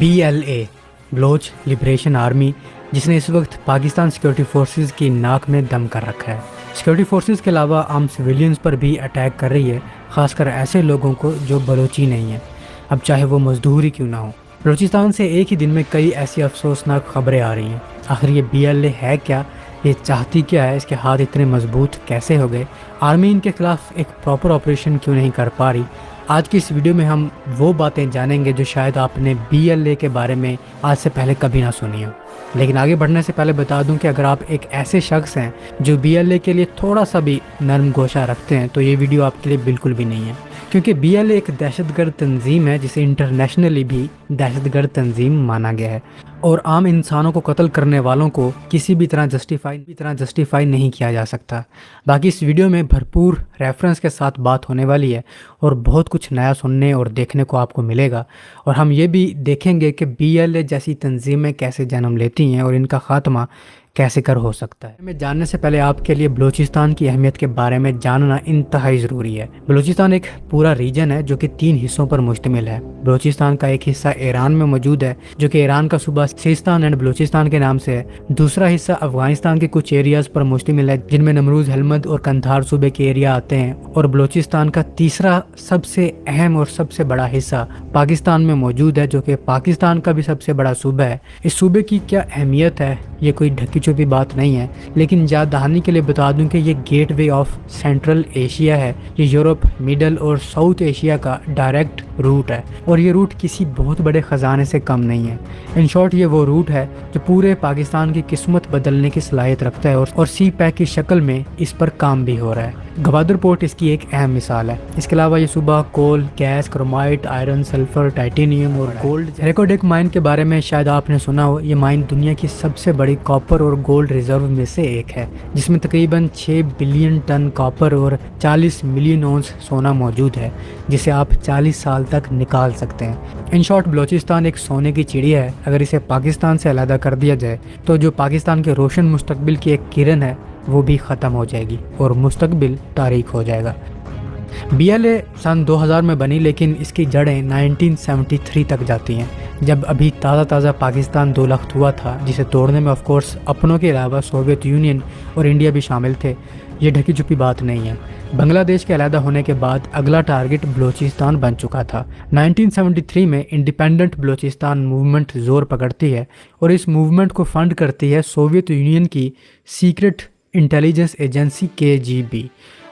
BLA Bloch liberation army, जिसने इस वक्त पाकिस्तान सिक्योरिटी फोर्सेस की नाक में दम कर रखा है। सिक्योरिटी फोर्सेस के अलावा आम सिविलियंस पर भी अटैक कर रही है, खासकर ऐसे लोगों को जो बलोची नहीं है, अब चाहे वो मजदूर ही क्यों ना हो। बलूचिस्तान से एक ही दिन में कई ऐसी अफसोसनाक खबरें आ रही हैं। आखिर ये BLA है क्या, ये चाहती क्या है, इसके हाथ इतने मजबूत कैसे हो गए, आर्मी इनके खिलाफ एक प्रॉपर ऑपरेशन क्यों नहीं कर पा रही। आज की इस वीडियो में हम वो बातें जानेंगे जो शायद आपने BLA के बारे में आज से पहले कभी ना सुनी हो। लेकिन आगे बढ़ने से पहले बता दूं कि अगर आप एक ऐसे शख्स हैं जो BLA के लिए थोड़ा सा भी नरम गोशा रखते हैं तो ये वीडियो आपके लिए बिल्कुल भी नहीं है, क्योंकि BLA एक दहशतगर्द तंजीम है जिसे इंटरनेशनली भी दहशतगर्द तंजीम माना गया है और आम इंसानों को कत्ल करने वालों को किसी भी तरह जस्टिफाई नहीं किया जा सकता। बाकी इस वीडियो में भरपूर रेफरेंस के साथ बात होने वाली है और बहुत कुछ नया सुनने और देखने को आपको मिलेगा, और हम ये भी देखेंगे कि BLA जैसी तंजीमें कैसे जन्म लेती हैं और इनका ख़ात्मा कैसे कर हो सकता है। मैं जानने से पहले आपके लिए बलूचिस्तान की अहमियत के बारे में जानना इंतहाई ज़रूरी है। बलूचिस्तान एक पूरा रीजन है जो कि 3 हिस्सों पर मुश्तमिल है। बलूचिस्तान का एक हिस्सा ईरान में मौजूद है जो कि ईरान का सूबा सिस्तान एंड बलूचिस्तान के नाम से है। दूसरा हिस्सा अफगानिस्तान के कुछ एरियाज पर मुश्तमिल है जिनमें नमरूज, हलमद और कंधार सूबे के एरिया आते हैं, और बलूचिस्तान का तीसरा सबसे अहम और सबसे बड़ा हिस्सा पाकिस्तान में मौजूद है जो कि पाकिस्तान का भी सबसे बड़ा सूबा है। इस सूबे की क्या अहमियत है ये कोई ढकी छुपी बात नहीं है, लेकिन याद दहानी के लिए बता दूं कि ये gateway of central Asia है। ये यूरोप, मिडल और साउथ एशिया का डायरेक्ट रूट है और ये रूट किसी बहुत बड़े ख़जाने से कम नहीं है। इन शॉर्ट ये वो रूट है जो पूरे पाकिस्तान की किस्मत बदलने की सलाहियत रखता है और सी पैक की शक्ल में इस पर काम भी हो रहा है। गवादर पोर्ट इसकी एक अहम मिसाल है। इसके अलावा ये सूबा coal, gas, chromite, iron, sulphur, titanium और गोल्ड। रेकोडेक माइन के बारे में शायद आपने सुना हो। ये माइन दुनिया की सबसे बड़ी कॉपर और गोल्ड रिजर्व में से एक है, जिसमें तकरीबन 6 बिलियन टन कॉपर और 40 मिलियन औंस सोना मौजूद है, जिसे आप 40 साल तक निकाल सकते हैं। इन शॉर्ट बलूचिस्तान एक सोने की चिड़िया है। अगर इसे पाकिस्तान से अलग कर दिया जाए तो जो पाकिस्तान के रोशन मुस्तकबिल की एक किरण है वो भी ख़त्म हो जाएगी और मुस्तकबिल तारीख हो जाएगा। BLA सन 2000 में बनी, लेकिन इसकी जड़ें 1973 तक जाती हैं, जब अभी ताज़ा पाकिस्तान 2 लाख हुआ था, जिसे तोड़ने में ऑफ कोर्स अपनों के अलावा सोवियत यूनियन और इंडिया भी शामिल थे। ये ढकी छुपी बात नहीं है। बांग्लादेश के अलहदा होने के बाद अगला टारगेट बलूचिस्तान बन चुका था। 1973 में इंडिपेंडेंट बलूचिस्तान मूवमेंट ज़ोर पकड़ती है और इस मूवमेंट को फंड करती है सोवियत यूनियन की secret intelligence agency KGB।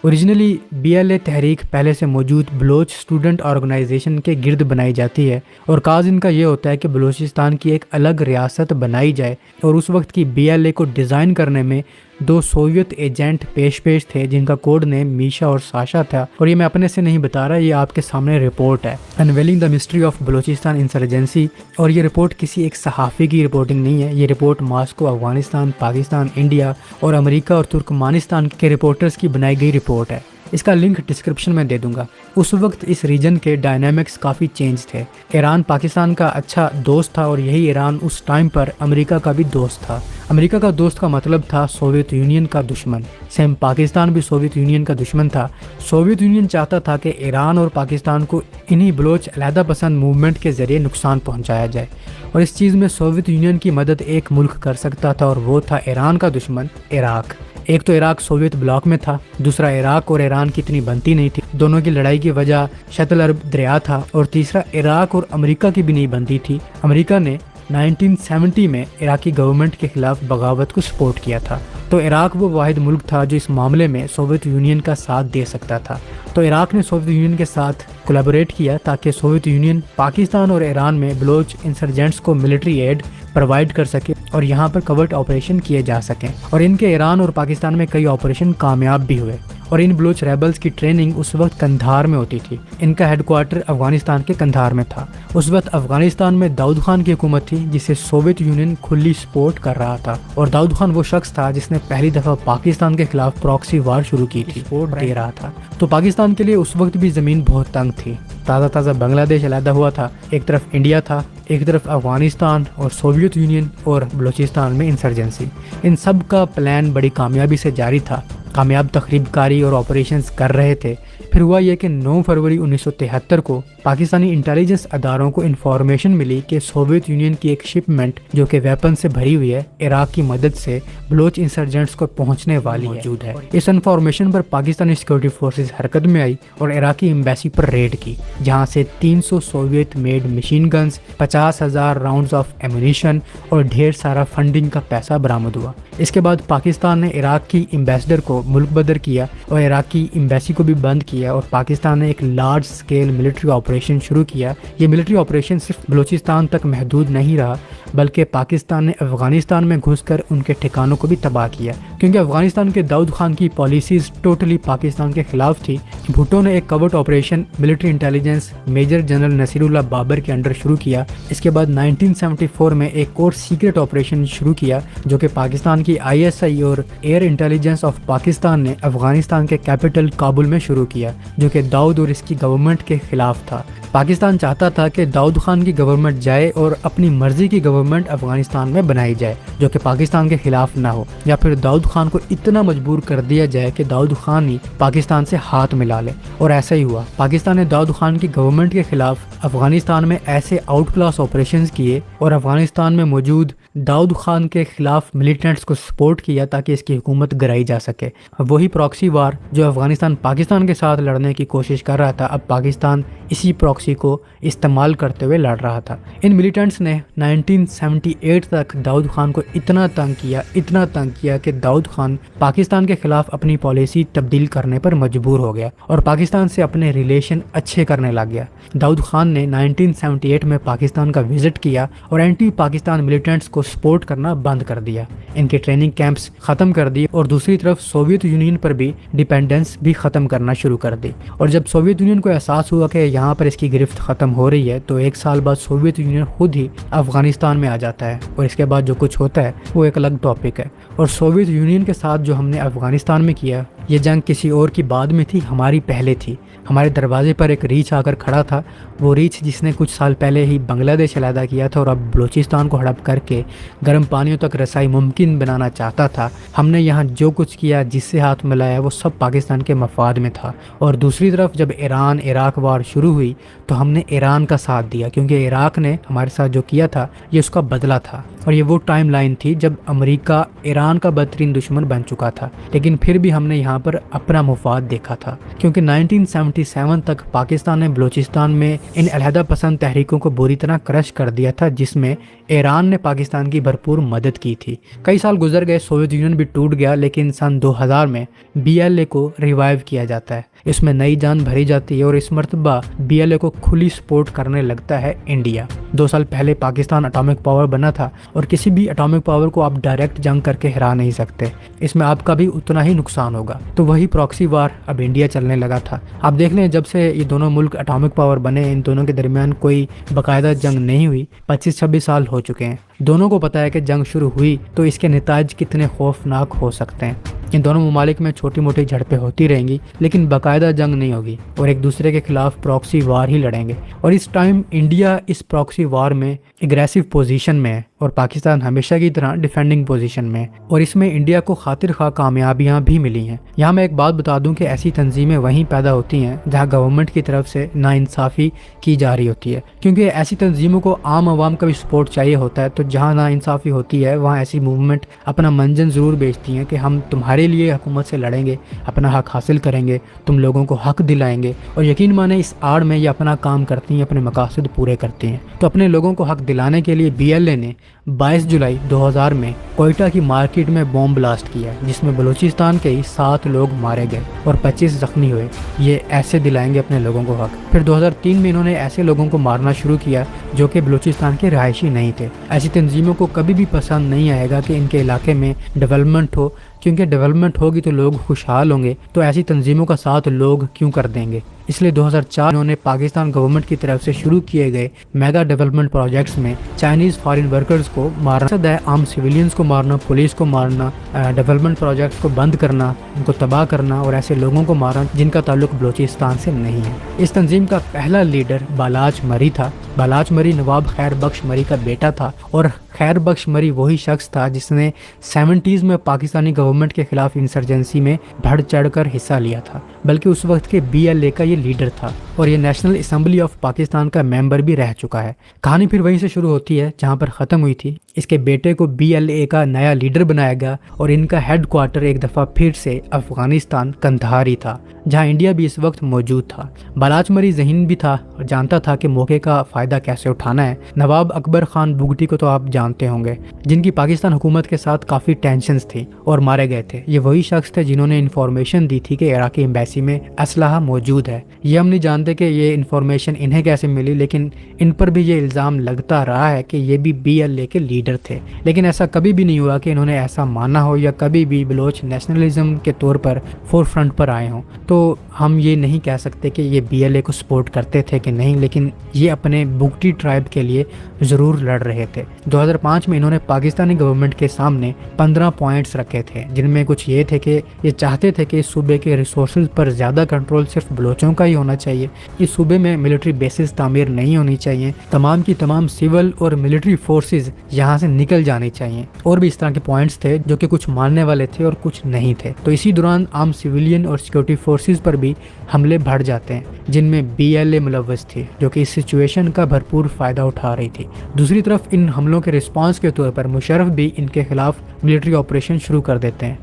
Originally BLA तहरीक पहले से मौजूद बलोच स्टूडेंट ऑर्गेनाइजेशन के गिर्द बनाई जाती है और काज इनका ये होता है कि बलूचिस्तान की एक अलग रियासत बनाई जाए, और उस वक्त की BLA को डिज़ाइन करने में 2 सोवियत एजेंट पेश थे जिनका कोड नेम मीशा और साशा था। और ये मैं अपने से नहीं बता रहा, ये आपके सामने रिपोर्ट है, unveiling the mystery of Balochistan insurgency. और ये रिपोर्ट किसी एक सहाफ़ी की रिपोर्टिंग नहीं है, ये report Moscow, Afghanistan, Pakistan, India और अमेरिका और तुर्कमानिस्तान के रिपोर्टर्स की बनाई गई रिपोर्ट है। इसका लिंक डिस्क्रिप्शन में दे दूंगा। उस वक्त इस रीजन के डायनामिक्स काफ़ी चेंज थे। ईरान पाकिस्तान का अच्छा दोस्त था और यही ईरान उस टाइम पर अमेरिका का भी दोस्त था। अमेरिका का दोस्त का मतलब था सोवियत यूनियन का दुश्मन। सेम पाकिस्तान भी सोवियत यूनियन का दुश्मन था। सोवियत यूनियन चाहता था कि ईरान और पाकिस्तान को इन्हीं बलोच अलहदा पसंद मूवमेंट के ज़रिए नुकसान पहुँचाया जाए, और इस चीज़ में सोवियत यूनियन की मदद एक मुल्क कर सकता था और वो था ईरान का दुश्मन इराक। एक तो इराक सोवियत ब्लॉक में था, दूसरा इराक और ईरान की इतनी बनती नहीं थी, दोनों की लड़ाई की वजह शतल अरब दरिया था, और तीसरा इराक और अमेरिका की भी नहीं बनती थी। अमेरिका ने 1970 में इराकी गवर्नमेंट के खिलाफ बगावत को सपोर्ट किया था, तो इराक वो वाहिद मुल्क था जो इस मामले में सोवियत यूनियन का साथ दे सकता था। तो इराक ने सोवियत यूनियन के साथ कोलैबोरेट किया ताकि सोवियत यूनियन पाकिस्तान और ईरान में बलोच इंसर्जेंट्स को मिलिट्री एड प्रोवाइड कर सके और यहाँ पर कवर्ट ऑपरेशन किए जा सकें, और इनके ईरान और पाकिस्तान में कई ऑपरेशन कामयाब भी हुए। और इन बलोच रेबल्स की ट्रेनिंग उस वक्त कंधार में होती थी। इनका हेडक्वार्टर अफगानिस्तान के कंधार में था। उस वक्त अफगानिस्तान में दाऊद खान की हुकूमत थी जिसे सोवियत यूनियन खुली सपोर्ट कर रहा था, और दाऊद खान वो शख्स था जिसने पहली दफ़ा पाकिस्तान के खिलाफ प्रॉक्सी वार शुरू की थी, सपोर्ट दे रहा था। तो पाकिस्तान के लिए उस वक्त भी ज़मीन बहुत तंग थी। ताज़ा बांग्लादेश अलहदा हुआ था, एक तरफ इंडिया था, एक तरफ अफगानिस्तान और सोवियत यूनियन, और बलूचिस्तान में इंसर्जेंसी। इन सब का प्लान बड़ी कामयाबी से जारी था। کامیاب تخریب کاری اور آپریشنز کر رہے تھے، پھر ہوا یہ کہ 9 فروری 1973 کو پاکستانی انٹیلیجنس اداروں کو انفارمیشن ملی کہ سوویت یونین کی ایک شپمنٹ جو کہ ویپن سے بھری ہوئی ہے عراق کی مدد سے بلوچ انسرجنٹس کو پہنچنے والی موجود ہے۔ اس انفارمیشن پر پاکستانی سیکورٹی فورسز حرکت میں آئی اور عراقی ایمبیسی پر ریڈ کی، جہاں سے 300 Soviet made machine guns, 50,000 rounds of ammunition اور ڈھیر سارا فنڈنگ کا پیسہ برآمد ہوا۔ اس کے بعد پاکستان نے عراق کی ایمبیسڈر کو ملک بدر کیا اور عراقی ایمبیسی کو بھی بند کیا، اور پاکستان نے ایک لارج سکیل ملٹری آپریشن شروع کیا۔ یہ ملٹری آپریشن صرف بلوچستان تک محدود نہیں رہا، بلکہ پاکستان نے افغانستان میں گھس کر ان کے ٹھکانوں کو بھی تباہ کیا، کیونکہ افغانستان کے داؤد خان کی پالیسیز ٹوٹلی پاکستان کے خلاف تھی۔ بھٹو نے ایک court operation military intelligence major general Naseer اللہ بابر کے انڈر شروع کیا۔ اس کے بعد 1974 میں ایک اور سیکرٹ آپریشن شروع کیا جو کہ پاکستان کی ISI اور ایئر انٹیلیجنس آف پاکستان نے افغانستان کے کیپٹل کابل میں شروع کیا، جو کہ داؤد اور اس کی گورنمنٹ کے خلاف تھا۔ پاکستان چاہتا تھا کہ داؤد خان کی گورنمنٹ جائے اور اپنی مرضی کی گورنمنٹ افغانستان میں بنائی جائے جو کہ پاکستان کے خلاف نہ ہو، یا پھر داؤد خان کو اتنا مجبور کر دیا جائے کہ داؤد خان ہی پاکستان سے ہاتھ ملا لے، اور ایسا ہی ہوا۔ پاکستان نے داؤد خان کی گورنمنٹ کے خلاف افغانستان میں ایسے آؤٹ کلاس آپریشنز کیے اور افغانستان میں موجود داؤد خان کے خلاف ملیٹنٹس کو سپورٹ کیا تاکہ اس کی حکومت گرائی جا سکے۔ وہی پراکسی وار جو افغانستان پاکستان کے ساتھ لڑنے کی کوشش کر رہا تھا، اب پاکستان اسی پراکسی کو استعمال کرتے ہوئے لڑ رہا تھا۔ ان ملیٹنٹس نے 1978 تک داؤد خان کو اتنا تنگ کیا کہ داؤد خان پاکستان کے خلاف اپنی پالیسی تبدیل کرنے پر مجبور ہو گیا اور پاکستان سے اپنے ریلیشن اچھے کرنے لگ گیا۔ داؤد خان نے 1978 میں پاکستان کا وزٹ کیا اور اینٹی پاکستان ملیٹنٹس کو سپورٹ کرنا بند کر دیا، ان کے ٹریننگ کیمپس ختم کر دیے، اور دوسری طرف سوویت یونین پر بھی ڈیپینڈنس بھی ختم کرنا شروع کر دی۔ اور جب سوویت یونین کو احساس ہوا کہ یہاں پر اس کی گرفت ختم ہو رہی ہے، تو 1 سال بعد سوویت یونین خود ہی افغانستان میں آ جاتا ہے، اور اس کے بعد جو کچھ ہوتا ہے وہ ایک الگ ٹاپک ہے۔ اور سوویت یونین کے ساتھ جو ہم نے افغانستان میں کیا، یہ جنگ کسی اور کی بعد میں تھی، ہماری پہلے تھی۔ ہمارے دروازے پر ایک ریچھ آ کر کھڑا تھا، وہ ریچھ جس نے کچھ سال پہلے ہی بنگلہ دیش علیحدہ کیا تھا اور اب بلوچستان کو ہڑپ کر کے گرم پانیوں تک رسائی ممکن بنانا چاہتا تھا۔ ہم نے یہاں جو کچھ کیا، جس سے ہاتھ ملایا، وہ سب پاکستان کے مفاد میں تھا۔ اور دوسری طرف جب ایران عراق وار شروع ہوئی تو ہم نے ایران کا ساتھ دیا، کیونکہ عراق نے ہمارے ساتھ جو کیا تھا یہ اس کا بدلہ تھا، اور یہ وہ ٹائم لائن تھی جب امریکہ ایران کا بدترین دشمن بن چکا تھا، لیکن پھر بھی ہم نے یہاں پر اپنا مفاد دیکھا تھا، کیونکہ 1977 تک پاکستان نے بلوچستان میں ان علیحدہ پسند تحریکوں کو بری طرح کرش کر دیا تھا، جس میں ایران نے پاکستان کی بھرپور مدد کی تھی۔ کئی سال گزر گئے، سوویت یونین بھی ٹوٹ گیا، لیکن سن 2000 میں BLA کو ریوائیو کیا جاتا ہے، اس میں نئی جان بھری جاتی ہے، اور اس مرتبہ BLA کو کھلی سپورٹ کرنے لگتا ہے انڈیا۔ 2 سال پہلے پاکستان اٹامک پاور بنا تھا، اور کسی بھی اٹامک پاور کو آپ ڈائریکٹ جنگ کر کے ہرا نہیں سکتے، اس میں آپ کا بھی اتنا ہی نقصان ہوگا۔ تو وہی پراکسی وار اب انڈیا چلنے لگا تھا۔ آپ دیکھ لیں، جب سے یہ دونوں ملک اٹامک پاور بنے، ان دونوں کے درمیان کوئی باقاعدہ جنگ نہیں ہوئی، 25-26 سال ہو چکے ہیں۔ دونوں کو پتہ ہے کہ جنگ شروع ہوئی تو اس کے نتائج کتنے خوفناک ہو سکتے ہیں۔ ان دونوں ممالک میں چھوٹی موٹی جھڑپیں ہوتی رہیں گی، لیکن باقاعدہ جنگ نہیں ہوگی، اور ایک دوسرے کے خلاف پراکسی وار ہی لڑیں گے۔ اور اس ٹائم انڈیا اس پراکسی وار میں اگریسو پوزیشن میں ہے، اور پاکستان ہمیشہ کی طرح ڈیفینڈنگ پوزیشن میں ہے، اور اس میں انڈیا کو خاطر خواہ کامیابیاں بھی ملی ہیں۔ یہاں میں ایک بات بتا دوں کہ ایسی تنظیمیں وہیں پیدا ہوتی ہیں جہاں گورنمنٹ کی طرف سے ناانصافی کی جا رہی ہوتی ہے، کیونکہ ایسی تنظیموں کو عام عوام کا بھی سپورٹ چاہیے ہوتا ہے، تو جہاں ناانصافی ہوتی ہے وہاں ایسی موومنٹ اپنا منجن ضرور بیچتی ہیں کہ ہم تمہارے لیے حکومت سے لڑیں گے، اپنا حق حاصل کریں گے، تم لوگوں کو حق دلائیں گے، اور یقین مانیں اس آڑ میں یہ اپنا کام کرتی ہیں، اپنے مقاصد پورے کرتی ہیں۔ تو اپنے لوگوں کو حق دلانے کے لیے BLA نے 22 جولائی 2000 میں کوئٹہ کی مارکیٹ میں بوم بلاسٹ کیا، جس میں بلوچستان کے ہی 7 لوگ مارے گئے اور 25 زخمی ہوئے۔ یہ ایسے دلائیں گے اپنے لوگوں کو حق۔ پھر 2003 میں انہوں نے ایسے لوگوں کو مارنا شروع کیا جو کہ بلوچستان کے رہائشی نہیں تھے۔ ایسی تنظیموں کو کبھی بھی پسند نہیں آئے گا کہ ان کے علاقے میں ڈیولپمنٹ ہو، کیونکہ ڈیولپمنٹ ہوگی تو لوگ خوشحال ہوں گے، تو ایسی تنظیموں کا ساتھ لوگ کیوں کر دیں گے؟ اس لیے 2004 انہوں نے پاکستان گورنمنٹ کی طرف سے شروع کیے گئے میگا ڈیولپمنٹ پروجیکٹس میں چائنیز فارن ورکرز کو مارنا، عام سویلینز کو مارنا، پولیس کو مارنا، ڈیولپمنٹ پروجیکٹس کو بند کرنا، ان کو تباہ کرنا، اور ایسے لوگوں کو مارنا جن کا تعلق بلوچستان سے نہیں ہے۔ اس تنظیم کا پہلا لیڈر بالاچ مری تھا۔ بالاچ مری نواب خیر بخش مری کا بیٹا تھا، اور खैर बख्श मरी वही शख्स था जिसने 70s में पाकिस्तानी गवर्नमेंट के खिलाफ इंसर्जेंसी में बढ़ चढ़कर हिस्सा लिया था, बल्कि उस वक्त के BLA का ये लीडर था और ये नेशनल असेंबली ऑफ पाकिस्तान का मेंबर भी रह चुका है। कहानी फिर वहीं से शुरू होती है जहां पर ख़त्म हुई थी। इसके बेटे को BLA का नया लीडर बनाया गया और इनका हेडक्वार्टर एक दफ़ा फिर से अफगानिस्तान कंधार ही था, जहां इंडिया भी इस वक्त मौजूद था। बलाच मरी ज़हीन भी था और जानता था कि मौके का फ़ायदा कैसे उठाना है। नवाब अकबर खान बुगटी को तो आप जानते होंगे, जिनकी पाकिस्तान हुकूमत के साथ काफ़ी टेंशन्स थी और मारे गए थे। ये वही शख्स थे जिन्होंने इन्फॉर्मेशन दी थी कि इराकी एम्बेसी में असलहा मौजूद है। ये हम नहीं जानते कि ये इन्फॉर्मेशन इन्हें कैसे मिली, लेकिन इन पर भी ये इल्ज़ाम लगता रहा है कि ये भी BLA के लीडर थे। लेकिन ऐसा कभी भी नहीं हुआ कि इन्होंने ऐसा माना हो या कभी भी बलोच नेशनलिज्म के तौर पर फोर फ्रंट पर आए हों। तो हम ये नहीं कह सकते कि ये BLA को सपोर्ट करते थे कि नहीं, लेकिन ये अपने बुगटी ट्राइब के लिए ज़रूर लड़ रहे थे। 2005 में इन्होंने पाकिस्तानी गवर्नमेंट के सामने 15 पॉइंट्स रखे थे, जिनमें कुछ ये थे कि ये चाहते थे कि इस सूबे के रिसोर्सेज पर ज़्यादा कंट्रोल सिर्फ बलोचों का ही होना चाहिए, इस सूबे में मिलिट्री बेसिस तामीर नहीं होनी चाहिए, तमाम की तमाम सिविल और मिलिट्री फोर्सेज यहाँ से निकल जानी चाहिए, और भी इस तरह के पॉइंट्स थे जो कि कुछ मानने वाले थे और कुछ नहीं थे। तो इसी दौरान आम सिविलियन और सिक्योरिटी फोर्सेज पर भी हमले बढ़ जाते हैं, जिनमें BLA मुलव्वस थी, जो कि इस सिचुएशन का भरपूर फ़ायदा उठा रही थी। दूसरी तरफ इन हमलों के रिस्पांस के तौर पर मुशर्रफ भी इनके खिलाफ मिलिट्री ऑपरेशन शुरू कर देते हैं।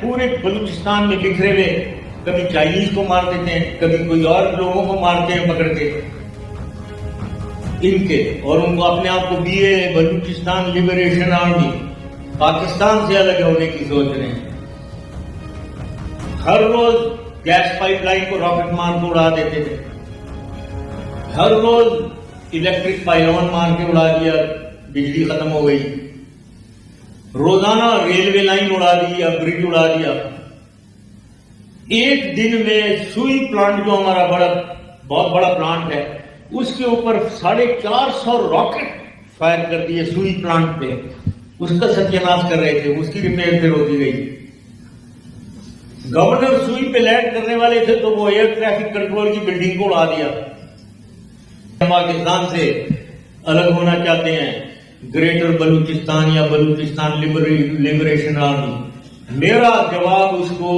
पूरे बलूचिस्तान में बिखरे हुए, कभी चाइनीज को मार देते हैं, कभी कोई और लोगों को मारते हैं पकड़ के इनके, और उनको अपने आप को BLA Balochistan liberation army Pakistan से अलग होने की सोच रहे हैं। हर रोज गैस पाइपलाइन को रॉकेट मार के उड़ा देते थे, हर रोज इलेक्ट्रिक पाइलॉन मार के उड़ा दिया, बिजली खत्म हो गई, रोजाना रेलवे लाइन उड़ा दी या ब्रिज उड़ा दिया। एक दिन में सुई प्लांट जो हमारा बहुत बड़ा प्लांट है, उसके ऊपर 450 रॉकेट फायर कर दिए सुई प्लांट पे, उसका सत्यानाश कर रहे थे, उसकी रिपेयर फिर होती गई। गवर्नर सुई पे लैंड करने वाले थे तो वो एयर ट्रैफिक कंट्रोल की बिल्डिंग को उड़ा दिया। पाकिस्तान से अलग होना चाहते हैं ग्रेटर बलूचिस्तान या बलूचिस्तान लिबरेशन आर्मी, मेरा जवाब उसको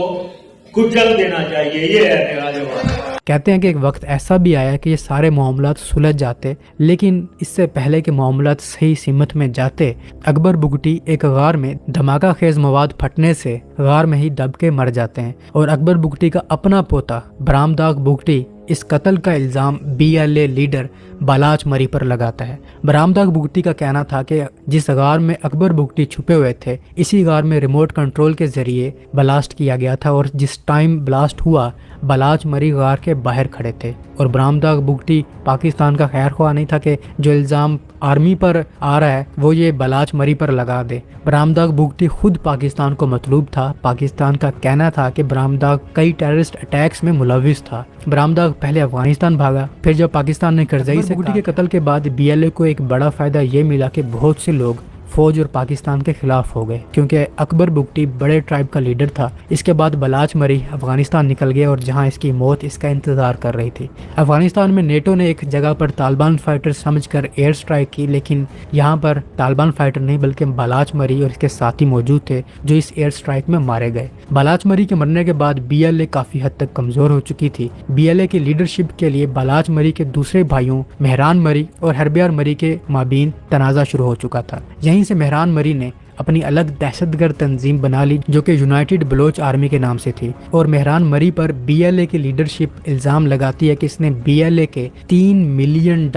कुचल देना चाहिए, ये है मेरा जवाब। कहते हैं कि एक वक्त ऐसा भी आया कि ये सारे मामलात सुलझ जाते, लेकिन इससे पहले कि मामलात सही सिमत में जाते, अकबर बुगटी एक गार में धमाका खेज मवाद फटने से गार में ही दब के मर जाते हैं, और अकबर बुगटी का अपना पोता बरामदाग बुगटी इस कत्ल का इल्ज़ाम BLA लीडर बलाच मरी पर लगाता है। बरामदाग बुगटी का कहना था कि जिस गार में अकबर बुगटी छुपे हुए थे, इसी गार में रिमोट कंट्रोल के जरिए ब्लास्ट किया गया था, और जिस टाइम ब्लास्ट हुआ बलाच मरी गार के बाहर खड़े थे, और बरामदाग बुगटी पाकिस्तान का खैर ख्वाह नहीं था कि जो इल्ज़ाम आर्मी पर आ रहा है वो ये बलाच मरी पर लगा दे। बरामदाग बुगटी खुद पाकिस्तान को मतलूब था। पाकिस्तान का कहना था कि बरामदाग कई टेररिस्ट अटैक्स में मुलविस था। बरामदाग पहले अफगानिस्तान भागा, फिर जब पाकिस्तान ने करजई से बुगटी के कत्ल के बाद BLA को एक बड़ा फ़ायदा ये मिला कि बहुत से लोग फौज और पाकिस्तान के खिलाफ हो गए, क्योंकि अकबर बुगटी बड़े ट्राइब का लीडर था। इसके बाद बलाच मरी अफगानिस्तान निकल गया और जहां इसकी मौत इसका इंतज़ार कर रही थी। अफगानिस्तान में नेटो ने एक जगह पर तालिबान फाइटर समझकर एयर स्ट्राइक की, लेकिन यहाँ पर तालिबान फाइटर नहीं बल्कि बलाच मरी और इसके साथी मौजूद थे जो इस एयर स्ट्राइक में मारे गए। बलाच मरी के मरने के बाद BLA काफ़ी हद तक कमज़ोर हो चुकी थी। BLA की लीडरशिप के लिए बलाच मरी के दूसरे भाइयों मेहरान मरी और हरबियार मरी के माबीन तनाज़ा शुरू हो चुका था। यहीं से मेहरान मरी ने अपनी अलग दहशतगर्द तंजीम बना ली जो कि यूनाइटेड बलोच आर्मी के नाम से थी, और मेहरान मरी पर BLA की लीडरशिप इल्ज़ाम लगाती है कि इसने BLA के $3 मिलियन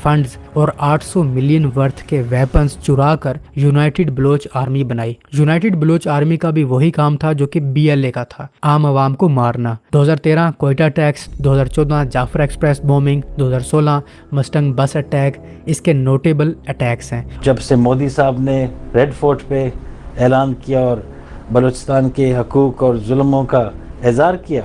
फंड्स और 800 मिलियन वर्थ के वेपन्स चुरा कर यूनाइटेड बलोच आर्मी बनाई। यूनाइटेड बलोच आर्मी का भी वही काम था जो कि BLA का था, आम आवाम को मारना। 2013 Quetta attacks, 2014 Jaffar express bombing, 2016 Mastung bus attack इसके नोटेबल अटैक्स हैं। जब से मोदी साहब ने रेड फोर्ट पे ऐलान किया और बलूचिस्तान के हकूक़ और जुल्मों का इज़हार किया,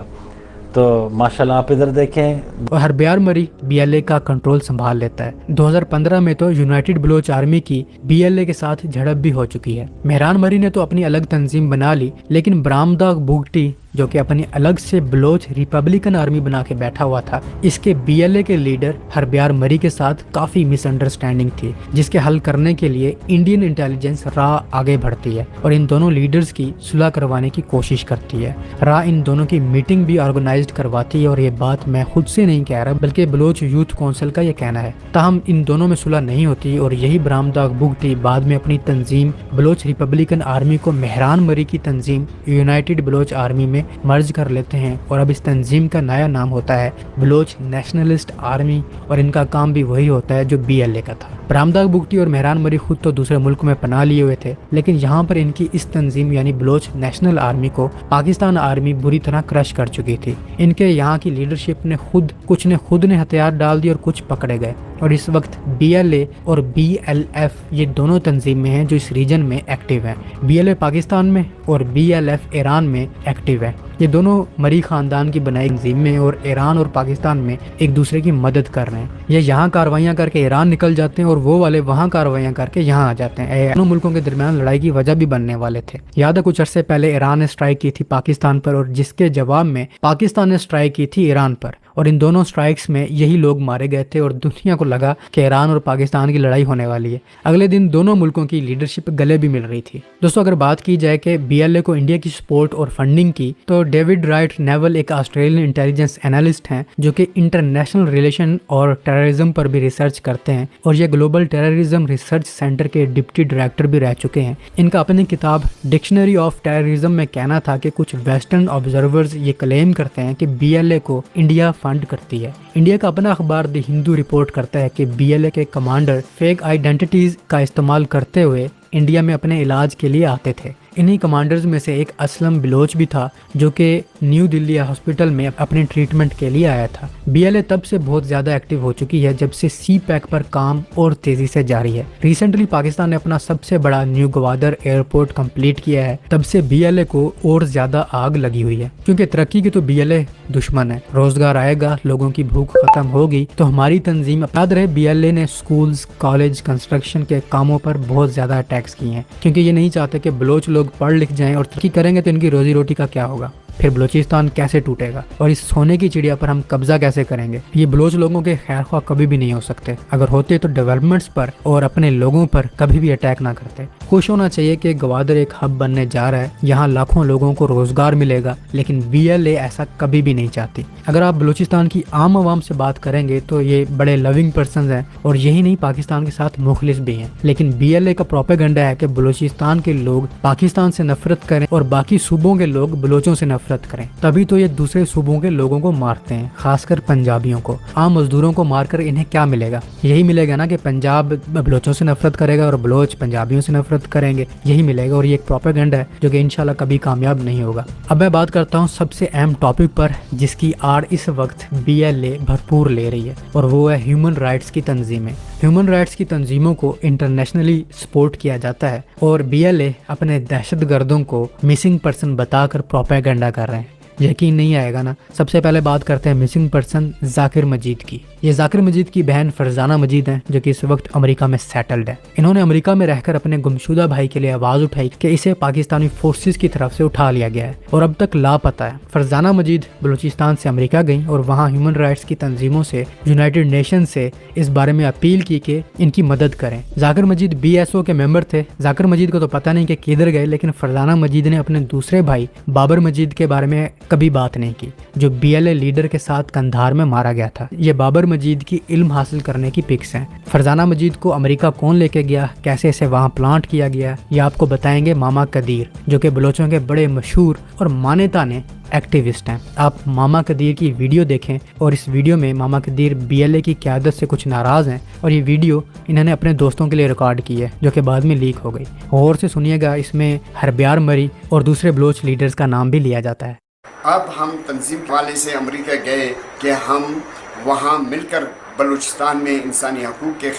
तो माशाल्लाह आप इधर देखें। और हरबियार मरी BLA का कंट्रोल संभाल लेता है। 2015 में तो यूनाइटेड बलोच आर्मी की BLA के साथ झड़प भी हो चुकी है। मेहरान मरी ने तो अपनी अलग तंजीम बना ली, लेकिन बरामदाग बुगटी जो कि अपनी अलग से बलोच रिपब्लिकन आर्मी बना के बैठा हुआ था, इसके BLA के लीडर हरब्यार मरी के साथ काफी मिसअंडरस्टैंडिंग थी, जिसके हल करने के लिए इंडियन इंटेलिजेंस राह आगे बढ़ती है और इन दोनों लीडर्स की सुलह करवाने की कोशिश करती है। राह इन दोनों की मीटिंग भी ऑर्गेनाइज करवाती है और ये बात मैं खुद से नहीं कह रहा बल्कि बलोच यूथ काउंसिल का ये कहना है। ताहम इन दोनों में सुलह नहीं होती और यही बरामदाग बुगटी बाद में अपनी तंजीम बलोच रिपब्लिकन आर्मी को मेहरान मरी की तंजीम यूनाइटेड बलोच आर्मी में मर्ज कर लेते हैं और अब इस तंजीम का नया नाम होता है बलोच नेशनलिस्ट आर्मी और इनका काम भी वही होता है जो BLA का था। बरामदाग बुगटी और मेहरान मरी खुद तो दूसरे मुल्क में पनाह लिए हुए थे, लेकिन यहाँ पर इनकी इस तंजीम यानी बलोच नेशनल आर्मी को पाकिस्तान आर्मी बुरी तरह क्रश कर चुकी थी। इनके यहाँ की लीडरशिप ने खुद ने हथियार डाल दिए और कुछ पकड़े गए और इस वक्त BLA और BLF ये दोनों तंजीमें हैं जो इस रीजन में एक्टिव हैं। BLA पाकिस्तान में और BLF ईरान में एक्टिव है। ये दोनों मरी खानदान की बनाई तंजीमें हैं और ईरान और पाकिस्तान में एक दूसरे की मदद कर रहे हैं। ये यहाँ कार्रवाइयाँ करके ईरान निकल जाते हैं और वो वाले वहाँ कार्रवाइयाँ करके यहाँ आ जाते हैं। दोनों मुल्कों के दरमियान लड़ाई की वजह भी बनने वाले थे। याद है कुछ अरसे पहले ईरान ने स्ट्राइक की थी पाकिस्तान पर और जिसके जवाब में पाकिस्तान ने स्ट्राइक की थी ईरान पर और इन दोनों स्ट्राइक्स में यही लोग मारे गए थे और दुनिया को लगा कि ईरान और पाकिस्तान की लड़ाई होने वाली है। अगले दिन दोनों मुल्कों की लीडरशिप गले भी मिल रही थी। दोस्तों अगर बात की जाए कि BLA को इंडिया की सपोर्ट और फंडिंग की तो डेविड राइट नेवल एक ऑस्ट्रेलियन इंटेलिजेंस एनालिस्ट हैं जो कि इंटरनेशनल रिलेशन और टेररिज्म पर भी रिसर्च करते हैं और ये ग्लोबल टेररिज्म रिसर्च सेंटर के डिप्टी डायरेक्टर भी रह चुके हैं। इनका अपनी किताब डिक्शनरी ऑफ टेररिज्म में कहना था कि कुछ वेस्टर्न ऑब्जर्वर्स ये क्लेम करते हैं कि BLA को इंडिया फंड करती है। इंडिया का अपना अखबार द हिंदू रिपोर्ट करता है कि BLA के कमांडर फेक आइडेंटिटीज का इस्तेमाल करते हुए इंडिया में अपने इलाज के लिए आते थे। इन्हीं कमांडर्स में से एक असलम बलोच भी था जो कि न्यू दिल्ली हॉस्पिटल में अपने ट्रीटमेंट के लिए आया था। BLA तब से बहुत ज़्यादा एक्टिव हो चुकी है जब से CPEC पर काम और तेज़ी से जारी है। रिसेंटली पाकिस्तान ने अपना सबसे बड़ा न्यू ग्वादर एयरपोर्ट कंप्लीट किया है, तब से BLA को और ज़्यादा आग लगी हुई है क्योंकि तरक्की की तो BLA दुश्मन है। रोजगार आएगा, लोगों की भूख खत्म होगी तो हमारी तंजीम, याद रहे BLA ने स्कूल्स, कॉलेज, कंस्ट्रक्शन के कामों पर बहुत ज़्यादा अटैक्स किए हैं क्योंकि ये नहीं चाहते कि बलोच लोग पढ़ लिख जाएं और तरक्की करेंगे तो इनकी रोजी रोटी का क्या होगा, फिर बलूचिस्तान कैसे टूटेगा और इस सोने की चिड़िया पर हम कब्जा कैसे करेंगे। ये बलोच लोगों के खैर ख्वाह कभी भी नहीं हो सकते। अगर होते तो डेवलपमेंट्स पर और अपने लोगों पर कभी भी अटैक ना करते। खुश होना चाहिए कि ग्वादर एक हब बनने जा रहा है, यहाँ लाखों लोगों को रोजगार मिलेगा, लेकिन BLA ऐसा कभी भी नहीं चाहती। अगर आप बलूचिस्तान की आम आवाम से बात करेंगे तो ये बड़े लविंग पर्सन हैं और यही नहीं पाकिस्तान के साथ मुखलिस भी हैं, लेकिन BLA का प्रोपेगेंडा है कि बलूचिस्तान के लोग पाकिस्तान से नफरत करें और बाकी सूबों के लोग बलोचों से नफरत करें, तभी तो ये दूसरे सूबों के लोगों को मारते हैं, खासकर पंजाबियों को। आम मजदूरों को मारकर इन्हें क्या मिलेगा? यही मिलेगा ना कि पंजाब बलोचों से नफरत करेगा और बलोच पंजाबियों से नफरत करेंगे, यही मिलेगा और ये एक प्रोपेगेंडा है जो कि इंशाल्लाह कभी कामयाब नहीं होगा। अब मैं बात करता हूँ सबसे अहम टॉपिक पर जिसकी आड़ इस वक्त BLA भरपूर ले रही है और वो है ह्यूमन राइट्स की तंजीमें। ह्यूमन राइट्स की तंजीमों को इंटरनेशनली सपोर्ट किया जाता है और BLA अपने दहशतगर्दों को मिसिंग पर्सन बताकर प्रोपेगेंडा कर रहे हैं। यकीन नहीं आएगा ना। सबसे पहले बात करते हैं मिसिंग पर्सन जाकिर मजीद की। ये जाकिर मजीद की बहन फरजाना मजीद हैं जो कि इस वक्त अमेरिका में सेटल्ड है। इन्होंने अमेरिका में रहकर अपने गुमशुदा भाई के लिए आवाज उठाई कि इसे पाकिस्तानी फोर्सेस की तरफ से उठा लिया गया है और अब तक लापता है। फरजाना मजीद बलूचिस्तान से अमेरिका गई और वहाँ ह्यूमन राइट्स की तंजीमों से, यूनाइटेड नेशन से इस बारे में अपील की कि इनकी मदद करें। जाकिर मजीद BSO के मेंबर थे। जाकिर मजीद को तो पता नहीं कि किधर गए, लेकिन फरजाना मजीद ने अपने दूसरे भाई बाबर मजीद के बारे में कभी बात नहीं की जो BLA लीडर के साथ कंधार में मारा गया था। ये बाबर मजीद की इल्म हासिल करने की पिक्स हैं। फरजाना मजीद को अमेरिका कौन लेके गया, कैसे इसे वहाँ प्लांट किया गया, ये आपको बताएंगे मामा कदीर जो कि बलोचों के बड़े मशहूर और मान्यता ने एक्टिविस्ट हैं। आप मामा कदीर की वीडियो देखें और इस वीडियो में मामा कदीर BLA की क़यादत से कुछ नाराज़ हैं और ये वीडियो इन्होंने अपने दोस्तों के लिए रिकॉर्ड की है जो कि बाद में लीक हो गई। गौर से सुनिएगा, इसमें हरब्यार मरी और दूसरे बलोच लीडर्स का नाम भी लिया जाता है। अब हम तंजीम वाले से अमेरिका गए कि हम वहाँ मिलकर बलूचिस्तान में इंसानी हकूक़ के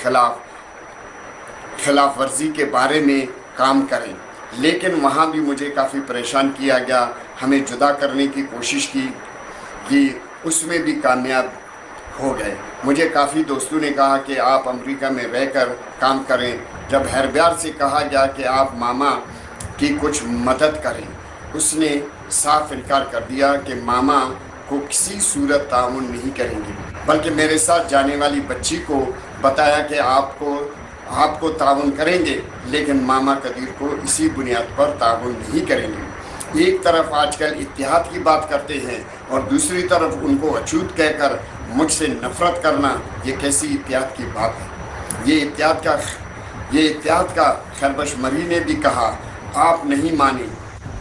खिलाफ वर्जी के बारे में काम करें, लेकिन वहाँ भी मुझे काफ़ी परेशान किया गया। हमें जुदा करने की कोशिश की कि उसमें भी कामयाब हो गए। मुझे काफ़ी दोस्तों ने कहा कि आप अमेरिका में रहकर काम करें। जब हरब्यार से कहा गया कि आप मामा की कुछ मदद करें اس نے صاف انکار کر دیا کہ ماما کو کسی صورت تعاون نہیں کریں گے، بلکہ میرے ساتھ جانے والی بچی کو بتایا کہ آپ کو تعاون کریں گے، لیکن ماما قدیر کو اسی بنیاد پر تعاون نہیں کریں گے۔ ایک طرف آج کل اتحاد کی بات کرتے ہیں اور دوسری طرف ان کو اچھوت کہہ کر مجھ سے نفرت کرنا، یہ کیسی اتحاد کی بات ہے؟ یہ اتحاد کا خربش مری نے بھی کہا، آپ نہیں مانے۔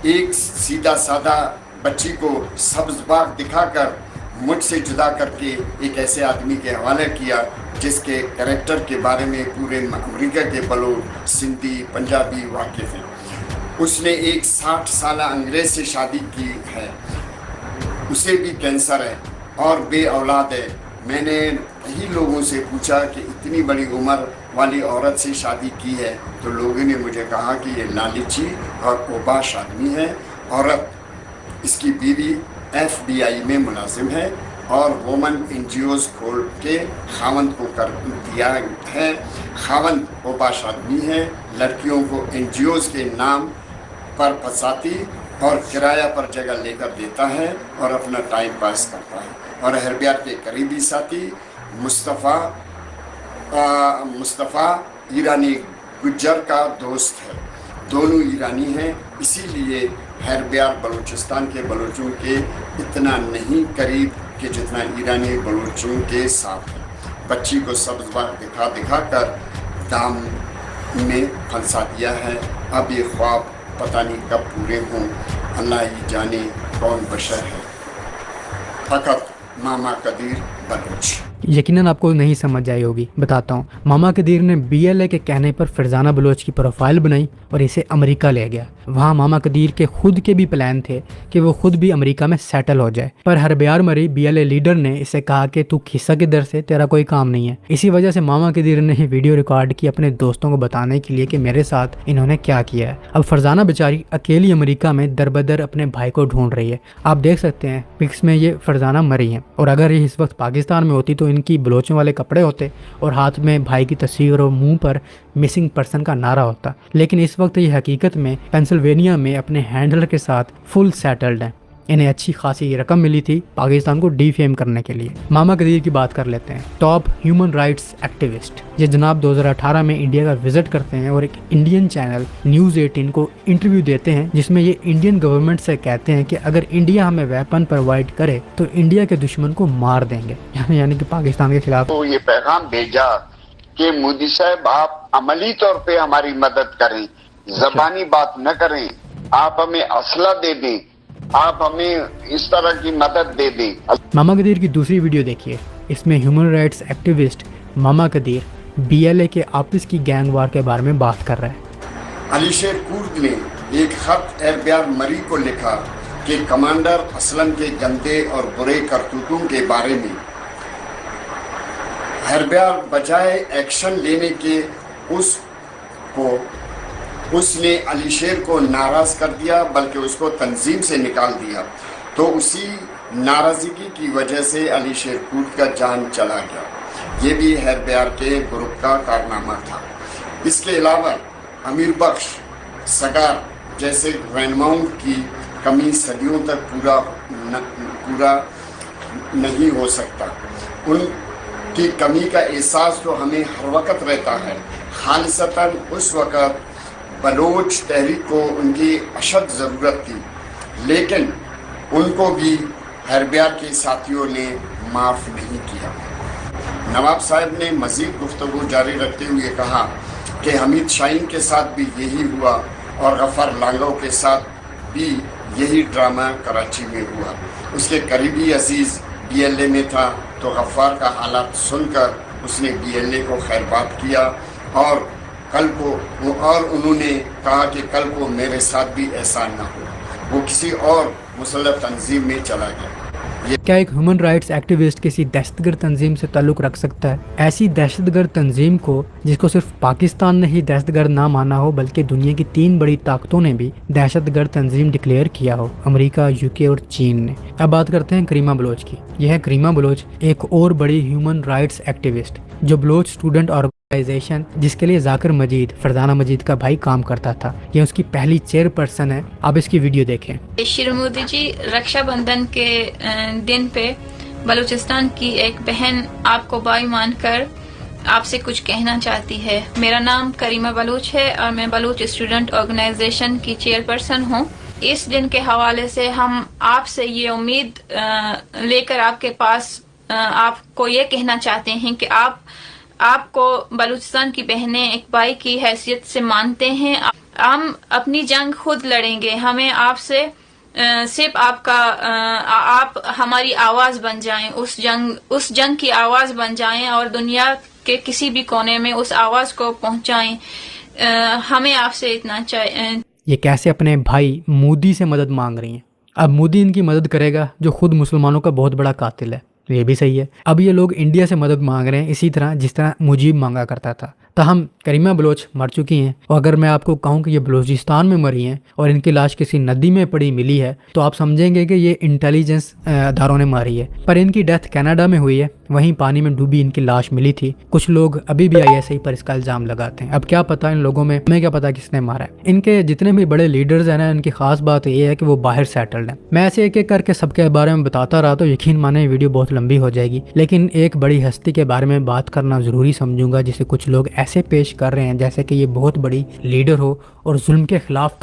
ایک سیدھا سادہ بچی کو سبز باغ دکھا کر مجھ سے جدا کر کے ایک ایسے آدمی کے حوالے کیا جس کے کریکٹر کے بارے میں پورے امریکہ کے بلوچ، سندھی، پنجابی واقف ہیں۔ اس نے ایک 60 سالہ انگریز سے شادی کی ہے، اسے بھی کینسر ہے اور بے اولاد ہے۔ میں نے کئی لوگوں سے پوچھا کہ اتنی بڑی عمر والی عورت سے شادی کی ہے، تو لوگوں نے مجھے کہا کہ یہ لالچی اور اوباش آدمی ہے۔ عورت، اس کی بیوی FBI میں ملازم ہے اور وومن NGOs کھول کے خاوند کو کر دیا ہے۔ خاوند اوباش آدمی ہے، لڑکیوں کو NGOs کے نام پر پھنساتی اور کرایہ پر جگہ لے کر دیتا ہے اور اپنا ٹائم پاس کرتا ہے۔ اور ہربیار کے قریبی ساتھی مصطفیٰ ایرانی گجر کا دوست ہے، دونوں ایرانی ہیں، اسی لیے ہربیار بلوچستان کے بلوچوں کے اتنا نہیں قریب کہ جتنا ایرانی بلوچوں کے ساتھ ہے۔ بچی کو سبز باغ دکھا کر دام میں پھنسا دیا ہے۔ اب یہ خواب پتہ نہیں کب پورے ہوں، اللہ ہی جانے کون بشر ہے۔ فقط ماما قدیر بلوچ۔ یقیناً آپ کو نہیں سمجھ آئی ہوگی، بتاتا ہوں۔ ماما قدیر نے BLA کے کہنے پر فرزانہ بلوچ کی پروفائل بنائی اور اسے امریکہ لے گیا۔ وہاں ماما قدیر کے خود کے بھی پلان تھے کہ وہ خود بھی امریکہ میں سیٹل ہو جائے، پر ہربیار مری BLA لیڈر نے اسے کہا کہ تو کھسا کدھر سے، تیرا کوئی کام نہیں ہے۔ اسی وجہ سے ماما قدیر نے ویڈیو ریکارڈ کی اپنے دوستوں کو بتانے کے لیے کہ میرے ساتھ انہوں نے کیا کیا ہے۔ اب فرزانہ بیچاری اکیلی امریکہ میں دربدر اپنے بھائی کو ڈھونڈ رہی ہے۔ آپ دیکھ سکتے ہیں پکس میں یہ فرزانہ مری ہیں، اور اگر یہ اس وقت پاکستان میں ہوتی تو ان کی بلوچوں والے کپڑے ہوتے اور ہاتھ میں بھائی کی تصویر اور منہ پر مسنگ پرسن کا نعرہ ہوتا، لیکن اس وقت یہ حقیقت میں پینسلوینیا میں اپنے ہینڈلر کے ساتھ فل سیٹلڈ ہیں۔ انہیں اچھی خاصی رقم ملی تھی پاکستان کو ڈی فیم کرنے کے لیے۔ ماما قدیر کی بات کر لیتے ہیں، ٹاپ ہیومن رائٹس ایکٹیوسٹ۔ یہ جناب 2018 میں انڈیا کا وزٹ کرتے ہیں اور ایک انڈین چینل نیوز 18 کو انٹرویو دیتے ہیں، جس میں یہ انڈین گورنمنٹ سے کہتے ہیں کہ اگر انڈیا ہمیں ویپن پرووائڈ کرے تو انڈیا کے دشمن کو مار دیں گے، یعنی کہ پاکستان کے خلاف۔ تو یہ پیغام بھیجا کہ مودی صاحب آپ عملی طور پہ ہماری مدد کریں، زبانی بات نہ کریں، آپ ہمیں اسلحہ دے دیں، آپ ہمیں اس طرح کی مدد دے دیں۔ ماما قدیر کی دوسری ویڈیو دیکھیے، اس میں ہیومن رائٹس ایکٹیوسٹ ماما قدیر BLA کے آپس کی گینگ وار کے بارے میں بات کر رہے ہیں۔ علی شیر کورد نے ایک خط ہربیار مری کو لکھا کہ کمانڈر اسلم کے گندے اور برے کرتوتوں کے بارے میں ہربیار بجائے ایکشن لینے کے اس نے علی شیر کو ناراض کر دیا، بلکہ اس کو تنظیم سے نکال دیا، تو اسی ناراضگی کی وجہ سے علی شیر کورد کا جان چلا گیا۔ یہ بھی ہربیار کے گروپ کا کارنامہ تھا۔ اس کے علاوہ امیر بخش، سگار جیسے رہنماؤں کی کمی صدیوں تک پورا نہیں ہو سکتا۔ ان کی کمی کا احساس تو ہمیں ہر وقت رہتا ہے، خالصتاً اس وقت بلوچ تحریک کو ان کی اشد ضرورت تھی، لیکن ان کو بھی ہربیار کے ساتھیوں نے معاف نہیں کیا۔ نواب صاحب نے مزید گفتگو جاری رکھتے ہوئے کہا کہ حمید شاہین کے ساتھ بھی یہی ہوا اور غفار لانگو کے ساتھ بھی یہی ڈرامہ کراچی میں ہوا۔ اس کے قریبی عزیز BLA میں تھا، تو غفار کا حالات سن کر اس نے BLA کو خیرباد کیا اور انہوں نے کہا کہ کل کو میرے ساتھ بھی ایسا نہ ہو۔ وہ کسی اور مسلح تنظیم میں چلا گیا۔ کیا ایک ہیومن رائٹس ایکٹیوسٹ کسی دہشت گرد تنظیم سے تعلق رکھ سکتا ہے؟ ایسی دہشت گرد تنظیم کو جس کو صرف پاکستان نے ہی دہشت گرد نہ مانا ہو بلکہ دنیا کی 3 بڑی طاقتوں نے بھی دہشت گرد تنظیم ڈکلیئر کیا ہو، امریکہ، UK اور چین نے۔ اب بات کرتے ہیں کریمہ بلوچ کی۔ یہ ہے کریمہ بلوچ، ایک اور بڑی ہیومن رائٹس ایکٹیوسٹ جو بلوچ اسٹوڈنٹ اور ऑर्गेनाइजेशन जिसके लिए जाकिर मजीद फरजाना मजीद का भाई काम करता था, ये उसकी पहली चेयरपर्सन है। आप इसकी वीडियो देखें। श्री मोदी जी, रक्षाबंधन के दिन पे बलूचिस्तान की एक बहन आपको भाई मानकर आपसे कुछ कहना चाहती है। मेरा नाम करीमा बलूच है और मैं बलूच स्टूडेंट ऑर्गेनाइजेशन की चेयरपर्सन हूँ। इस दिन के हवाले से हम आपसे ये उम्मीद लेकर आपके पास आपको ये कहना चाहते हैं कि आपको बलूचिस्तान की बहनें एक भाई की हैसियत से मानते हैं। हम अपनी जंग खुद लड़ेंगे। हमें आपसे सिर्फ आप हमारी आवाज़ बन जाएं, उस जंग की आवाज़ बन जाएं और दुनिया के किसी भी कोने में उस आवाज़ को पहुंचाएं। हमें आपसे इतना चाहिए। ये कैसे अपने भाई मोदी से मदद मांग रही हैं। अब मोदी इनकी मदद करेगा जो खुद मुसलमानों का बहुत बड़ा कातिल है, तो ये भी सही है। अब ये लोग इंडिया से मदद मांग रहे हैं इसी तरह जिस तरह मुजीब मांगा करता था। तहम करीमा बलोच मर चुकी हैं, और अगर मैं आपको कहूं कि ये बलूचिस्तान में मरी हैं और इनकी लाश किसी नदी में पड़ी मिली है तो आप समझेंगे कि ये इंटेलिजेंस अदारों ने मारी है। पर इनकी डेथ कनाडा में हुई है, वहीं पानी में डूबी इनकी लाश मिली थी। कुछ लोग अभी भी ISI पर इसका इल्ज़ाम लगाते हैं। अब क्या पता इन लोगों में, हमें क्या पता किसने मारा है। इनके जितने भी बड़े लीडर्स हैं ना, इनकी खास बात ये है कि वो बाहर सेटल्ड हैं। मैं ऐसे एक एक करके सबके बारे में बताता रहा तो यकीन माने वीडियो बहुत लंबी हो जाएगी, लेकिन एक बड़ी हस्ती के बारे में बात करना ज़रूरी समझूंगा जिसे कुछ लोग ऐसे पेश कर रहे हैं जैसे कि ये बहुत बड़ी लीडर हो और जुल्म के खिलाफ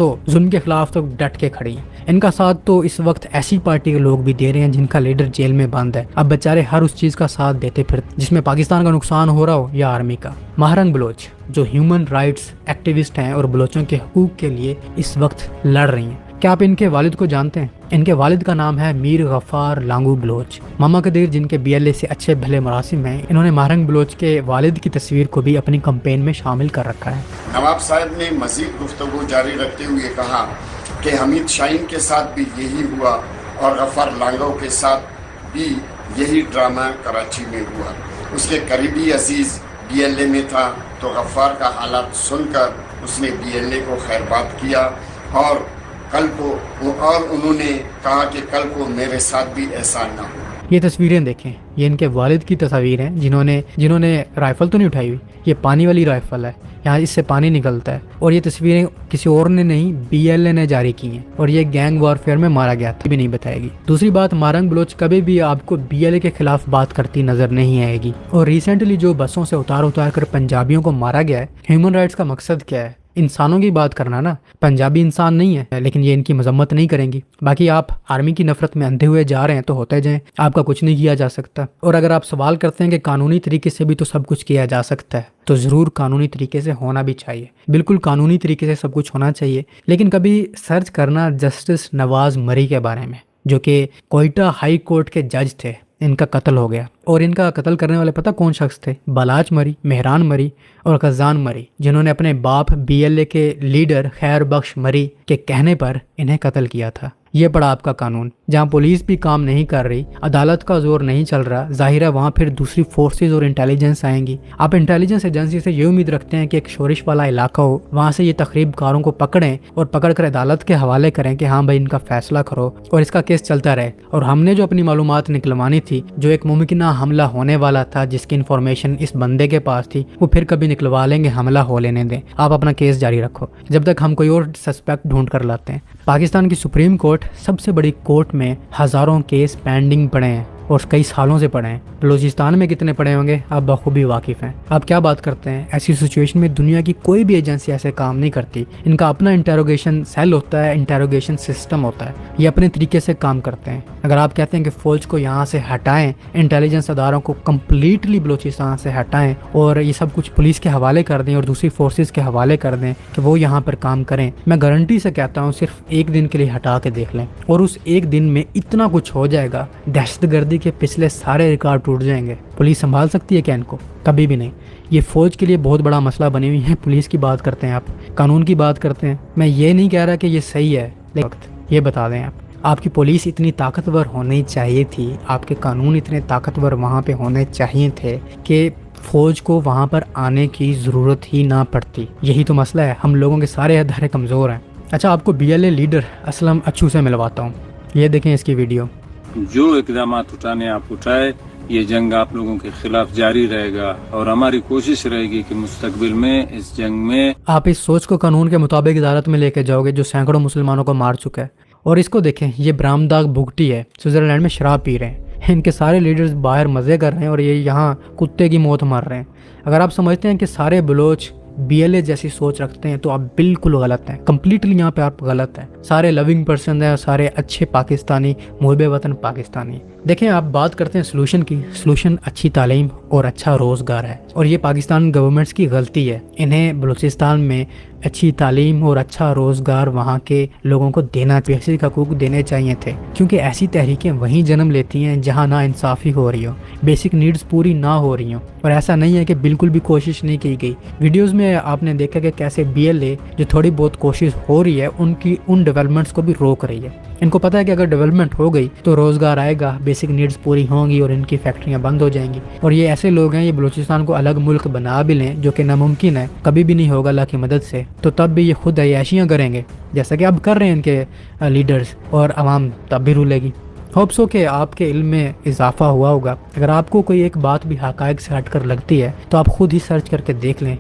तो डट के खड़ी है। इनका साथ तो इस वक्त ऐसी पार्टी के लोग भी दे रहे हैं जिनका लीडर जेल में बंद है। अब बेचारे हर उस चीज़ का साथ देते फिर जिसमें पाकिस्तान का नुकसान हो रहा हो या आर्मी का। महारंग बलोच जो ह्यूमन राइट्स एक्टिविस्ट हैं और बलोचों के हकूक के लिए इस वक्त लड़ रही हैं। क्या आप इनके वालिद को जानते हैं? इनके वालिद का नाम है मीर गफ्फार लांगू बलोच। मामा कदीर जिनके BLA से अच्छे भले मरासिम हैं, इन्होंने महारंग बलोच के वालिद की तस्वीर को भी अपनी कैंपेन में शामिल कर रखा है। नवाब साहब ने मजीद गुफ्तगू जारी रखते हुए कहा कि हमीद शाहीन के साथ भी यही हुआ और गफ्फार लांगू के साथ भी यही ड्रामा कराची में हुआ। उसके करीबी अजीज BLA में था तो गफ्फार का हालात सुनकर उसने BLA को खैरबाद किया और उन्होंने कहा कि कल को मेरे साथ भी ऐसा ना हो। ये तस्वीरें देखें, ये इनके वालिद की तस्वीर हैं जिन्होंने राइफल तो नहीं उठाई हुई, ये पानी वाली राइफल है, यहाँ इससे पानी निकलता है। और ये तस्वीरें किसी और ने नहीं BLA ने जारी की हैं और ये गैंग वॉरफेयर में मारा गया था भी नहीं बताएगी। दूसरी बात, महारंग बलोच कभी भी आपको BLA के खिलाफ बात करती नजर नहीं आएगी। और रिसेंटली जो बसों से उतार कर पंजाबियों को मारा गया है, ह्यूमन राइट्स का मकसद क्या है? इंसानों की बात करना ना। पंजाबी इंसान नहीं है, लेकिन ये इनकी मजम्मत नहीं करेंगी। बाकी आप आर्मी की नफरत में अंधे हुए जा रहे हैं तो होते जाएं, आपका कुछ नहीं किया जा सकता। और अगर आप सवाल करते हैं कि कानूनी तरीके से भी तो सब कुछ किया जा सकता है, तो ज़रूर कानूनी तरीके से होना भी चाहिए। बिल्कुल कानूनी तरीके से सब कुछ होना चाहिए। लेकिन कभी सर्च करना जस्टिस नवाज मरी के बारे में, जो कि कोयटा हाई कोर्ट के जज थे। इनका कत्ल हो गया और इनका कत्ल करने वाले पता कौन शख्स थे? बलाच मरी, मेहरान मरी और खजान मरी, जिन्होंने अपने बाप BLA के लीडर खैर बख्श मरी के कहने पर इन्हें कत्ल किया था। ये पड़ा आपका कानून। जहाँ पुलिस भी काम नहीं कर रही, अदालत का जोर नहीं चल रहा, जाहिर है वहाँ फिर दूसरी फोर्सेज और इंटेलिजेंस आएंगी। आप इंटेलिजेंस एजेंसी से ये उम्मीद रखते हैं कि एक शोरिश वाला इलाका हो, वहाँ से ये तखरीबकारों को पकड़ें और पकड़ कर अदालत के हवाले करें कि हाँ भाई इनका फैसला करो और इसका केस चलता रहे। और हमने जो अपनी मालूमात निकलवानी थी, जो एक मुमकिन हमला होने वाला था जिसकी इन्फॉर्मेशन इस बंदे के पास थी, वो फिर कभी निकलवा लेंगे, हमला हो लेने दें। आप अपना केस जारी रखो जब तक हम कोई और सस्पेक्ट ढूंढ कर लाते हैं। पाकिस्तान की सुप्रीम कोर्ट सबसे बड़ी कोर्ट में हज़ारों केस पेंडिंग पड़े हैं और कई सालों से पड़े हैं। बलूचिस्तान में कितने पड़े होंगे आप बखूबी वाकिफ़ हैं। आप क्या बात करते हैं? ऐसी सिचुएशन में दुनिया की कोई भी एजेंसी ऐसे काम नहीं करती। इनका अपना इंटेरोगेशन सेल होता है, इंटेरोगेशन सिस्टम होता है, ये अपने तरीके से काम करते हैं। अगर आप कहते हैं कि फ़ौज को यहाँ से हटाएं, इंटेलिजेंस अदारों को कम्प्लीटली बलूचिस्तान से हटाएं और ये सब कुछ पुलिस के हवाले कर दें और दूसरी फोर्सेज के हवाले कर दें कि वो यहाँ पर काम करें, मैं गारंटी से कहता हूँ सिर्फ एक दिन के लिए हटा के देख लें और उस एक दिन में इतना कुछ हो जाएगा, दहशतगर्दी के पिछले सारे रिकॉर्ड टूट जाएंगे। पुलिस संभाल सकती है क्या इनको? कभी भी नहीं। ये फ़ौज के लिए बहुत बड़ा मसला बनी हुई है। पुलिस की बात करते हैं आप, कानून की बात करते हैं। मैं ये नहीं कह रहा कि ये सही है, लेकिन ये बता दें आपकी पुलिस इतनी ताकतवर होनी चाहिए थी, आपके कानून इतने ताकतवर वहाँ पे होने चाहिए थे कि फ़ौज को वहाँ पर आने की ज़रूरत ही ना पड़ती। यही तो मसला है, हम लोगों के सारे अदारे कमज़ोर हैं। अच्छा, आपको BLA लीडर असलम अच्छू से मिलवाता हूँ, ये देखें इसकी वीडियो। जो इकदाम उठाने आप उठाए, یہ جنگ آپ لوگوں کے خلاف جاری رہے گا اور ہماری کوشش رہے گی کہ مستقبل میں اس جنگ میں آپ اس سوچ کو قانون کے مطابق عدالت میں لے کے جاؤ گے جو سینکڑوں مسلمانوں کو مار چکا ہے. اور اس کو دیکھیں, یہ برامداغ بھگٹی ہے, سوئٹزرلینڈ میں شراب پی رہے ہیں, ان کے سارے لیڈرز باہر مزے کر رہے ہیں اور یہ یہاں کتے کی موت مار رہے ہیں. اگر آپ سمجھتے ہیں کہ سارے بلوچ BLA جیسی سوچ رکھتے ہیں تو آپ بالکل غلط ہیں, کمپلیٹلی یہاں پہ آپ غلط ہیں. سارے لونگ پرسن ہیں, سارے اچھے پاکستانی, محب وطن پاکستانی. دیکھیں, آپ بات کرتے ہیں سلوشن کی, سلوشن اچھی تعلیم اور اچھا روزگار ہے, اور یہ پاکستان گورنمنٹس کی غلطی ہے. انہیں بلوچستان میں اچھی تعلیم اور اچھا روزگار وہاں کے لوگوں کو دینا, بیسک حقوق دینے چاہیے تھے, کیونکہ ایسی تحریکیں وہیں جنم لیتی ہیں جہاں نا انصافی ہو رہی ہو, بیسک نیڈز پوری نہ ہو رہی ہوں. اور ایسا نہیں ہے کہ بالکل بھی کوشش نہیں کی گئی. ویڈیوز میں آپ نے دیکھا کہ کیسے BLA جو تھوڑی بہت کوشش ہو رہی ہے ان ڈیولپمنٹس کو بھی روک رہی ہے. ان کو پتہ ہے کہ اگر ڈیولپمنٹ ہو گئی تو روزگار آئے گا, بیسک نیڈز پوری ہوں گی اور ان کی فیکٹریاں بند ہو جائیں گی. اور یہ ایسے لوگ ہیں, یہ بلوچستان کو الگ ملک بنا بھی لیں, جو کہ ناممکن ہے, کبھی بھی نہیں ہوگا اللہ کی مدد سے, تو تب بھی یہ خود عیاشیاں کریں گے جیسا کہ اب کر رہے ہیں ان کے لیڈرز, اور عوام تب بھی رولے گی. ہوپ سو کہ آپ کے علم میں اضافہ ہوا ہوگا. اگر آپ کو کوئی ایک بات بھی حقائق سے ہٹ کر لگتی ہے تو آپ خود ہی سرچ کر کے دیکھ لیں.